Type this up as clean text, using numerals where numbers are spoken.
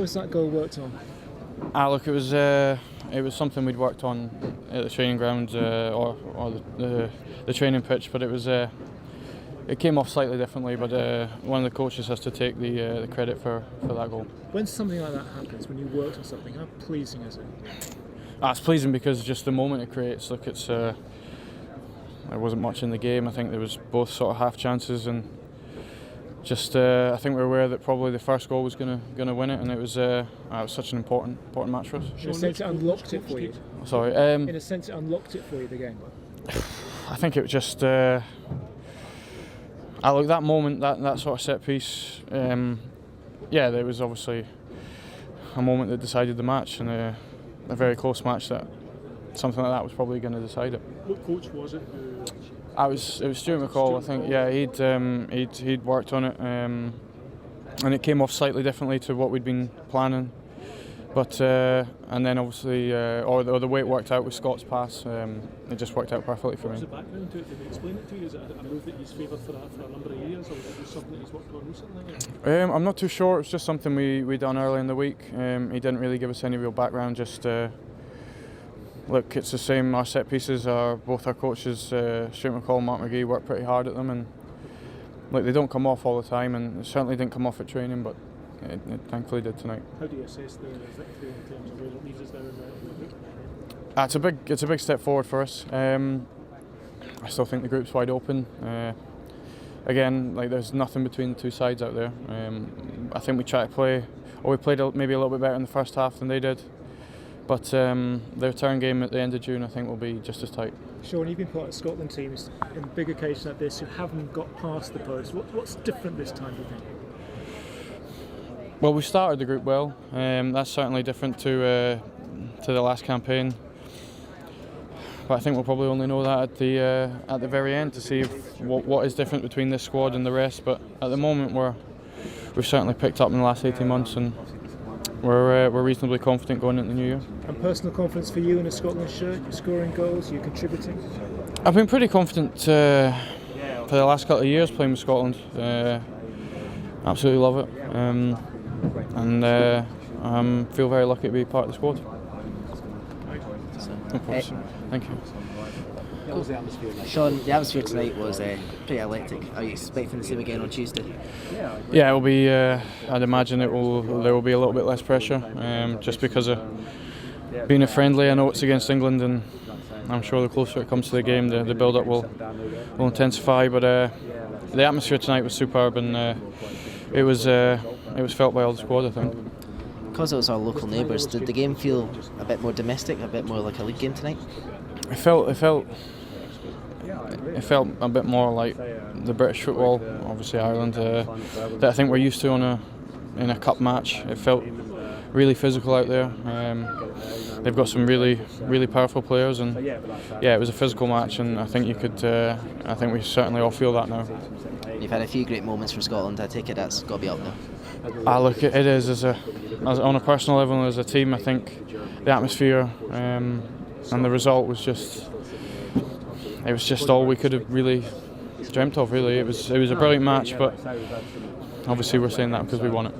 was that goal worked on? Look, it was something we'd worked on at the training ground or the training pitch, but it came off slightly differently. But one of the coaches has to take the credit for that goal. When something like that happens, when you worked on something, how pleasing is it? It's pleasing because just the moment it creates. Look, there wasn't much in the game. I think there was both sort of half chances, and just I think we were aware that probably the first goal was going to win it, and it was such an important match for us. In a sense, it unlocked it for you. Sorry. In a sense, it unlocked it for you, the game. I think it was just. Look, that moment, that sort of set piece. There was obviously a moment that decided the match, and a very close match that something like that was probably going to decide it. What coach was it? It was Stuart McCall, I think. Yeah, he'd worked on it, and it came off slightly differently to what we'd been planning. But and then obviously, or the way it worked out with Scott's pass, it just worked out perfectly for me. What was the background to it? Did he explain it to you? Is it a move that he's favoured for a number of years, or is it something that he's worked on recently? I'm not too sure. It's just something we done early in the week. He didn't really give us any real background. Just look, it's the same. Our set pieces are both our coaches, Stuart McCall and Mark McGee, work pretty hard at them, and like they don't come off all the time, and it certainly didn't come off at training, but it thankfully did tonight. How do you assess the victory in terms of where it leaves us now in the group? It's a big step forward for us. I still think the group's wide open. Again, like there's nothing between the two sides out there. I think we played maybe a little bit better in the first half than they did. But the return game at the end of June, I think, will be just as tight. Shaun, you've been part of Scotland teams in big occasions like this who haven't got past the post. What's different this time, do you think? Well, we started the group well. That's certainly different to the last campaign. But I think we'll probably only know that at the very end to see what is different between this squad and the rest. But at the moment, we've certainly picked up in the last 18 months, and we're reasonably confident going into the new year. And personal confidence for you in a Scotland shirt? You're scoring goals, you're contributing? I've been pretty confident for the last couple of years playing with Scotland. Absolutely love it. And I feel very lucky to be part of the squad. No problem. Thank you. What was the atmosphere like? Shaun, the atmosphere tonight was pretty electric. Are you expecting the same again on Tuesday? Yeah, it will be. I'd imagine there will be a little bit less pressure, just because of being a friendly. I know it's against England, and I'm sure the closer it comes to the game, the build-up will intensify. But the atmosphere tonight was superb, and it was felt by all the squad, I think. Because it was our local neighbours, did the game feel a bit more domestic, a bit more like a league game tonight? It felt a bit more like the British football, obviously Ireland, that I think we're used to in a cup match. It felt really physical out there. They've got some really, really powerful players, and yeah, it was a physical match, and I think I think we certainly all feel that now. You've had a few great moments for Scotland. I take it that's got to be up there. Look, it is on a personal level and as a team. I think the atmosphere and the result was just all we could have really dreamt of. Really, it was a brilliant match, but obviously we're saying that because we won it.